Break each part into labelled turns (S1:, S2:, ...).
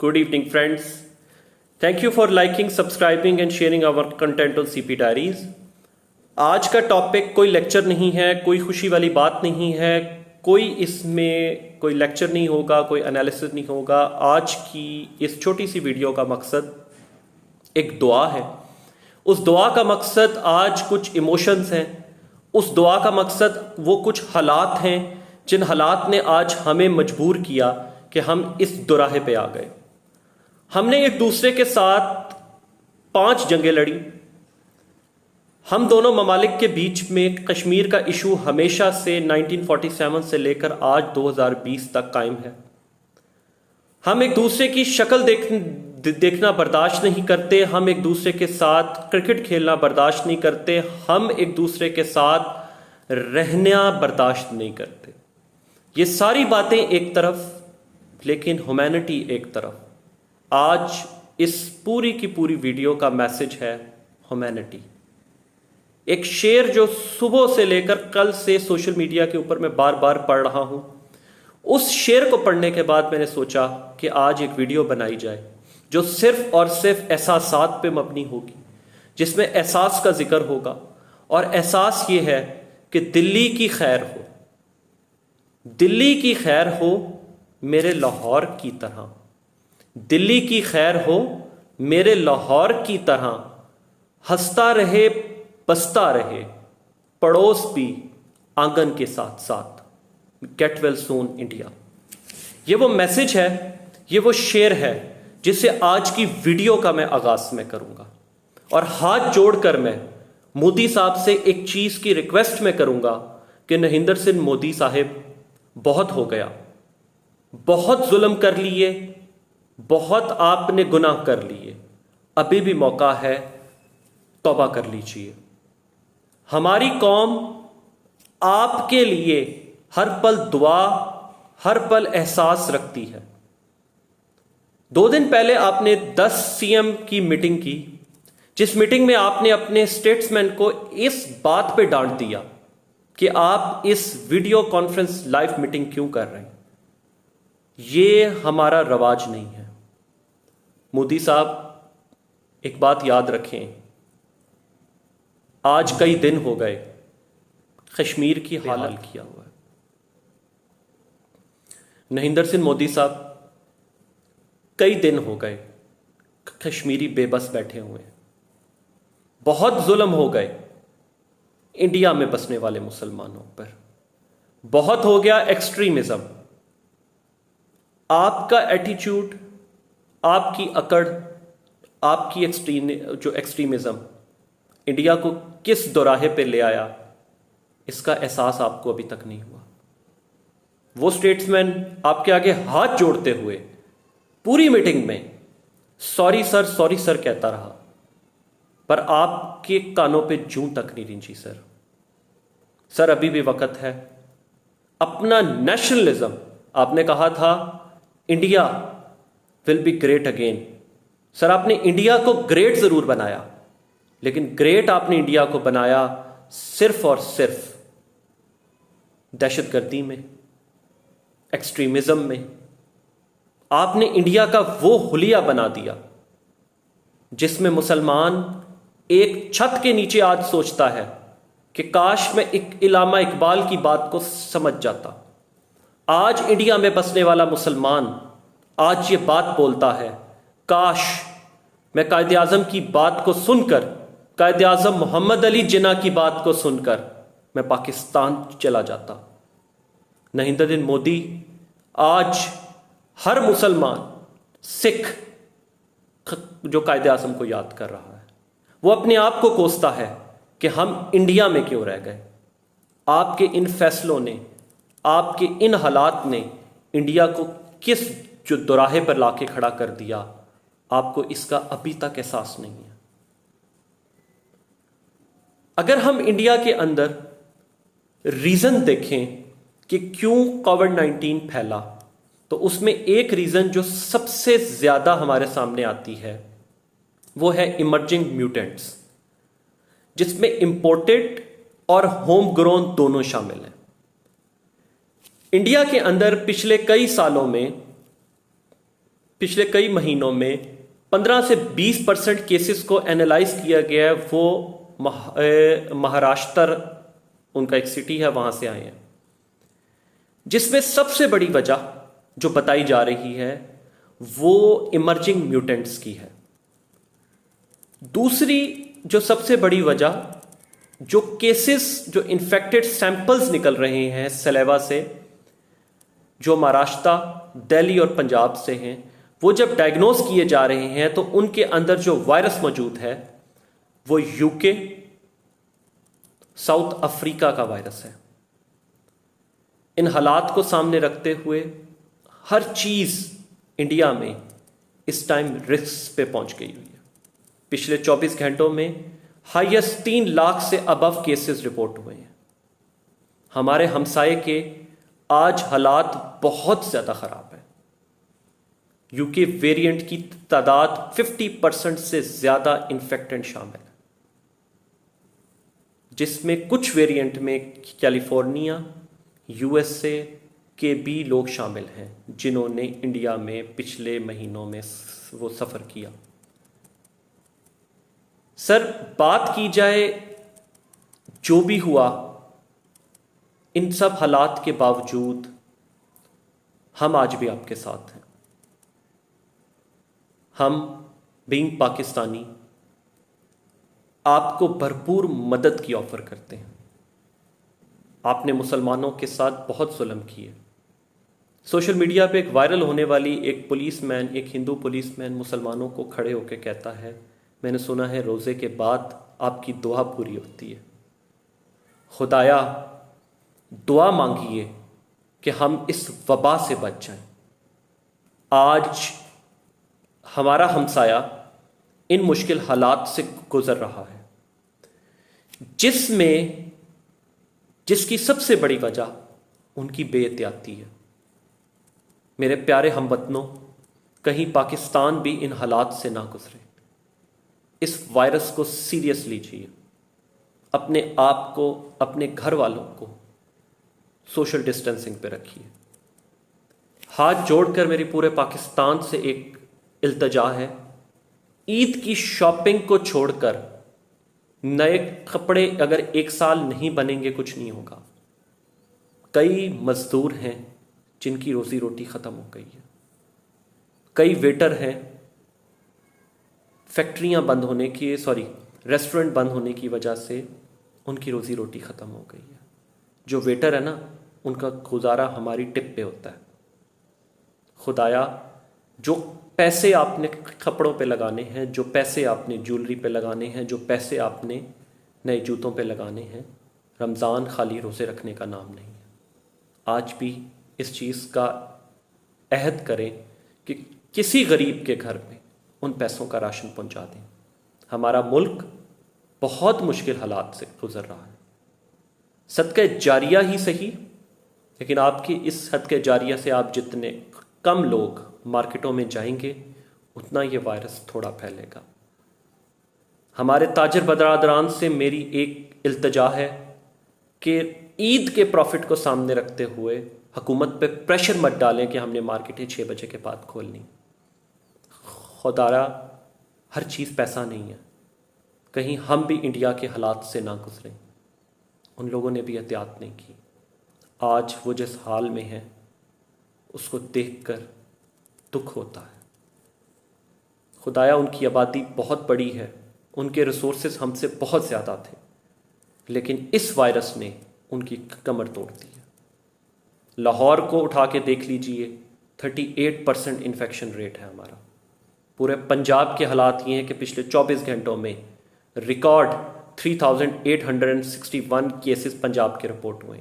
S1: Good evening, friends. Thank you for liking, subscribing and sharing our content on CP Diaries. आज का topic कोई lecture नहीं है, कोई खुशी वाली बात नहीं है, कोई इसमें कोई लेक्चर नहीं होगा, कोई एनालिसिस नहीं होगा। आज की इस छोटी सी वीडियो का मकसद एक दुआ है। उस दुआ का मकसद आज कुछ इमोशंस हैं, उस दुआ का मकसद वो कुछ हालात हैं जिन हालात ने आज हमें मजबूर किया कि हम इस दुराहे पे आ गए। हमने एक दूसरे के साथ 5 जंगें लड़ी। हम दोनों ममालिक के बीच में कश्मीर का इशू हमेशा से 1947 से लेकर आज 2020 तक कायम है। हम एक दूसरे की शक्ल देखना बर्दाश्त नहीं करते, हम एक दूसरे के साथ क्रिकेट खेलना बर्दाश्त नहीं करते, हम एक दूसरे के साथ रहना बर्दाश्त नहीं करते। ये सारी बातें एक तरफ, लेकिन ह्यूमैनिटी एक तरफ। आज इस पूरी की पूरी वीडियो का मैसेज है ह्यूमैनिटी। एक शेर जो सुबह से लेकर कल से सोशल मीडिया के ऊपर मैं बार बार पढ़ रहा हूं, उस शेर को पढ़ने के बाद मैंने सोचा कि आज एक वीडियो बनाई जाए जो सिर्फ और सिर्फ एहसासात पे मबनी होगी, जिसमें एहसास का जिक्र होगा। और एहसास ये है कि दिल्ली की खैर हो, दिल्ली की खैर हो मेरे लाहौर की तरह, दिल्ली की खैर हो मेरे लाहौर की तरह, हंसता रहे बसता रहे पड़ोस भी आंगन के साथ साथ, गेट वेल सून इंडिया। ये वो मैसेज है, ये वो शेर है जिसे आज की वीडियो का मैं आगाज में करूंगा। और हाथ जोड़कर मैं मोदी साहब से एक चीज की रिक्वेस्ट में करूंगा कि नरेंद्र सिंह मोदी साहिब, बहुत हो गया, बहुत जुल्म कर लिए, बहुत आपने गुनाह कर लिए, अभी भी मौका है, तौबा कर लीजिए। हमारी कौम आपके लिए हर पल दुआ, हर पल एहसास रखती है। 2 दिन पहले आपने 10 सीएम की मीटिंग की, जिस मीटिंग में आपने अपने स्टेट्समैन को इस बात पे डांट दिया कि आप इस वीडियो कॉन्फ्रेंस लाइव मीटिंग क्यों कर रहे हैं। ये हमारा रवाज नहीं है। मोदी साहब, एक बात याद रखें, आज कई दिन हो गए कश्मीर की हालत किया हुआ है। नरेंद्र सिंह मोदी साहब, कई दिन हो गए कश्मीरी बेबस बैठे हुए हैं। बहुत जुल्म हो गए इंडिया में बसने वाले मुसलमानों पर, बहुत हो गया एक्सट्रीमिज्म। आपका एटीट्यूड, आपकी अकड़, आपकी एक्सट्रीमिज्म इंडिया को किस दोराहे पे ले आया, इसका एहसास आपको अभी तक नहीं हुआ। वो स्टेट्समैन आपके आगे हाथ जोड़ते हुए पूरी मीटिंग में सॉरी सर कहता रहा, पर आपके कानों पे जूं तक नहीं रिंची। सर अभी भी वक्त है। अपना नेशनलिज्म, आपने कहा था India will be great again. Sir आपने इंडिया को ग्रेट जरूर बनाया, लेकिन ग्रेट आपने इंडिया को बनाया सिर्फ और सिर्फ दहशतगर्दी में, एक्सट्रीमिज्म में। आपने इंडिया का वो हुलिया बना दिया जिसमें मुसलमान एक छत के नीचे आज सोचता है कि काश मैं एक इलामा इकबाल की बात को समझ जाता। आज इंडिया में बसने वाला मुसलमान आज ये बात बोलता है, काश मैं कायदे आजम की बात को सुनकर, कायदे आजम मोहम्मद अली जिन्ना की बात को सुनकर मैं पाकिस्तान चला जाता। नरेंद्र सिंह मोदी, आज हर मुसलमान सिख जो कायदे आजम को याद कर रहा है, वो अपने आप को कोसता है कि हम इंडिया में क्यों रह गए। आपके इन फैसलों ने, आपके इन हालात ने इंडिया को किस जो दोराहे पर लाके खड़ा कर दिया, आपको इसका अभी तक एहसास नहीं है। अगर हम इंडिया के अंदर रीजन देखें कि क्यों कोविड-19 फैला, तो उसमें एक रीजन जो सबसे ज्यादा हमारे सामने आती है वो है इमर्जिंग म्यूटेंट्स, जिसमें इंपोर्टेड और होम ग्रोन दोनों शामिल हैं। इंडिया के अंदर पिछले कई सालों में पिछले कई महीनों में 15 से 20% केसेस को एनालाइज किया गया है, वो महाराष्ट्र उनका एक सिटी है, वहां से आए हैं, जिसमें सबसे बड़ी वजह जो बताई जा रही है वो इमर्जिंग म्यूटेंट्स की है। दूसरी जो सबसे बड़ी वजह, जो केसेस, जो इन्फेक्टेड सैंपल्स निकल रहे हैं सलेवा से, जो महाराष्ट्र, दिल्ली और पंजाब से हैं, वो जब डायग्नोस किए जा रहे हैं तो उनके अंदर जो वायरस मौजूद है वो यूके, साउथ अफ्रीका का वायरस है। इन हालात को सामने रखते हुए हर चीज इंडिया में इस टाइम रिस्क पे पहुंच गई हुई है। पिछले 24 घंटों में हाईएस्ट 3 लाख से अबव केसेस रिपोर्ट हुए हैं। हमारे हमसाये के आज हालात बहुत ज्यादा खराब है। यूके वेरिएंट की तादाद 50% से ज्यादा इन्फेक्टेड शामिल है, जिसमें कुछ वेरिएंट में कैलिफोर्निया, यूएसए के भी लोग शामिल हैं जिन्होंने इंडिया में पिछले महीनों में वो सफर किया। सर, बात की जाए जो भी हुआ, इन सब हालात के बावजूद हम आज भी आपके साथ हैं। हम बीइंग पाकिस्तानी आपको भरपूर मदद की ऑफर करते हैं। आपने मुसलमानों के साथ बहुत जुल्म किए। सोशल मीडिया पे एक वायरल होने वाली एक पुलिसमैन, एक हिंदू पुलिसमैन मुसलमानों को खड़े होकर कहता है, मैंने सुना है रोज़े के बाद आपकी दुआ पूरी होती है। खुदाया दुआ मांगिए कि हम इस वबा से बच जाएं। आज हमारा हमसाया इन मुश्किल हालात से गुजर रहा है, जिसकी सबसे बड़ी वजह उनकी बेएहतियाती है। मेरे प्यारे हमवतनों, कहीं पाकिस्तान भी इन हालात से ना गुजरे। इस वायरस को सीरियस लीजिए। अपने आप को, अपने घर वालों को सोशल डिस्टेंसिंग पे रखिए। हाथ जोड़कर मेरी पूरे पाकिस्तान से एक इल्तजा है, ईद की शॉपिंग को छोड़कर नए कपड़े अगर एक साल नहीं बनेंगे कुछ नहीं होगा। कई मजदूर हैं जिनकी रोजी रोटी खत्म हो गई है। कई वेटर हैं, फैक्ट्रियां बंद होने की, रेस्टोरेंट बंद होने की वजह से उनकी रोजी रोटी खत्म हो गई है। जो वेटर है ना, उनका गुजारा हमारी टिप पे होता है। खुदाया, जो पैसे आपने कपड़ों पे लगाने हैं, जो पैसे आपने ज्वेलरी पे लगाने हैं, जो पैसे आपने नए जूतों पे लगाने हैं, रमज़ान खाली रोज़े रखने का नाम नहीं है। आज भी इस चीज़ का अहद करें कि किसी गरीब के घर में उन पैसों का राशन पहुंचा दें। हमारा मुल्क बहुत मुश्किल हालात से गुजर रहा है। सदका जारिया ही सही, लेकिन आपकी इस सदका जारिया से आप जितने कम लोग मार्केटों में जाएंगे उतना ये वायरस थोड़ा फैलेगा। हमारे ताजर बरदरान से मेरी एक इल्तजा है कि ईद के प्रॉफिट को सामने रखते हुए हुकूमत पे प्रेशर मत डालें कि हमने मार्केटें 6 बजे के बाद खोलनी। खुदारा, हर चीज़ पैसा नहीं है। कहीं हम भी इंडिया के हालात से ना गुजरें। उन लोगों ने भी एहतियात नहीं की। आज वो जिस हाल में है उसको देखकर दुख होता है। खुदाया, उनकी आबादी बहुत बड़ी है, उनके रिसोर्सेज हमसे बहुत ज़्यादा थे, लेकिन इस वायरस ने उनकी कमर तोड़ दी है। लाहौर को उठा के देख लीजिए, 38% इन्फेक्शन रेट है हमारा। पूरे पंजाब के हालात ये हैं कि पिछले 24 घंटों में रिकॉर्ड 3861 केसेस पंजाब के रिपोर्ट हुए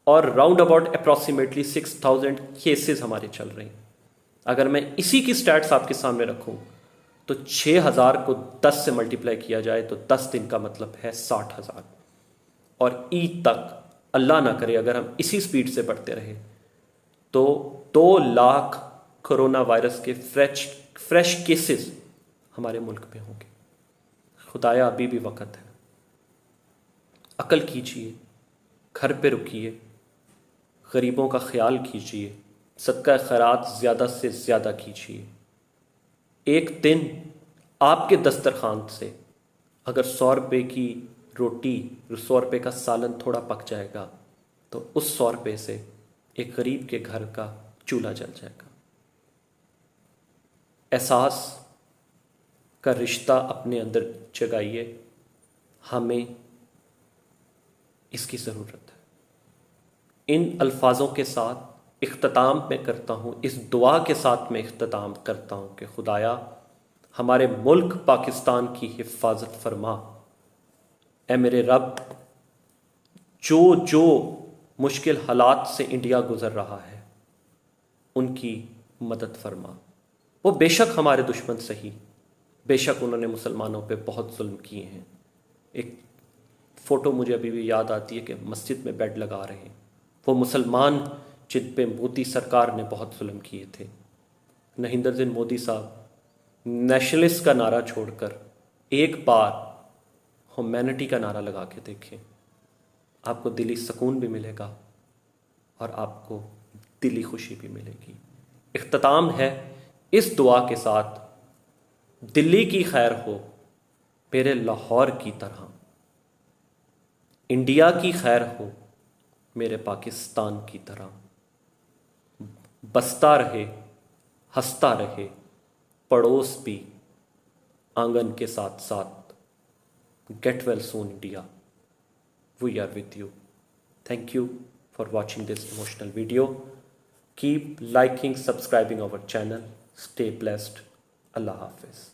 S1: और राउंड अबाउट अप्रॉक्सीमेटली 6000 केसेस हमारे चल रहे हैं। अगर मैं इसी की स्टैट्स आपके सामने रखूं तो 6000 को 10 से मल्टीप्लाई किया जाए तो 10 दिन का मतलब है 60,000। और ईद तक अल्लाह ना करे अगर हम इसी स्पीड से बढ़ते रहे तो 2 लाख कोरोना वायरस के फ्रेश केसेस हमारे मुल्क में होंगे। खुदाया, अभी भी वक्त है। अकल कीजिए, घर पे रुकिए, गरीबों का ख्याल कीजिए, सदका खैरात ज़्यादा से ज़्यादा कीजिए। एक दिन आपके दस्तरखान से अगर 100 रुपये की रोटी, 100 रुपये का सालन थोड़ा पक जाएगा तो उस 100 रुपये से एक गरीब के घर का चूल्हा जल जाएगा। एहसास का रिश्ता अपने अंदर जगाइए, हमें इसकी ज़रूरत है। इन अल्फाजों के साथ इख्तिताम मैं करता हूँ, इस दुआ के साथ मैं इख्तिताम करता हूँ कि खुदाया हमारे मुल्क पाकिस्तान की हिफाजत फरमा। ए मेरे रब, जो जो मुश्किल हालात से इंडिया गुज़र रहा है उनकी मदद फरमा। वो बेशक हमारे दुश्मन सही, बेशक उन्होंने मुसलमानों पे बहुत जुल्म किए हैं। एक फ़ोटो मुझे अभी भी याद आती है कि मस्जिद में बेड लगा रहे हैं वो मुसलमान जिन पे मोदी सरकार ने बहुत जुल्म किए थे। नरेंद्र सिंह मोदी साहब, नेशनलिस्ट का नारा छोड़कर एक बार ह्यूमैनिटी का नारा लगा के देखें, आपको दिली सुकून भी मिलेगा और आपको दिली खुशी भी मिलेगी। इख्तिताम है इस दुआ के साथ, दिल्ली की खैर हो मेरे लाहौर की तरह, इंडिया की खैर हो मेरे पाकिस्तान की तरह, बसता रहे हंसता रहे पड़ोस भी आंगन के साथ साथ। Get well soon India, we are with you. Thank you for watching this emotional video. Keep liking, subscribing our channel. Stay blessed. Allah Hafiz.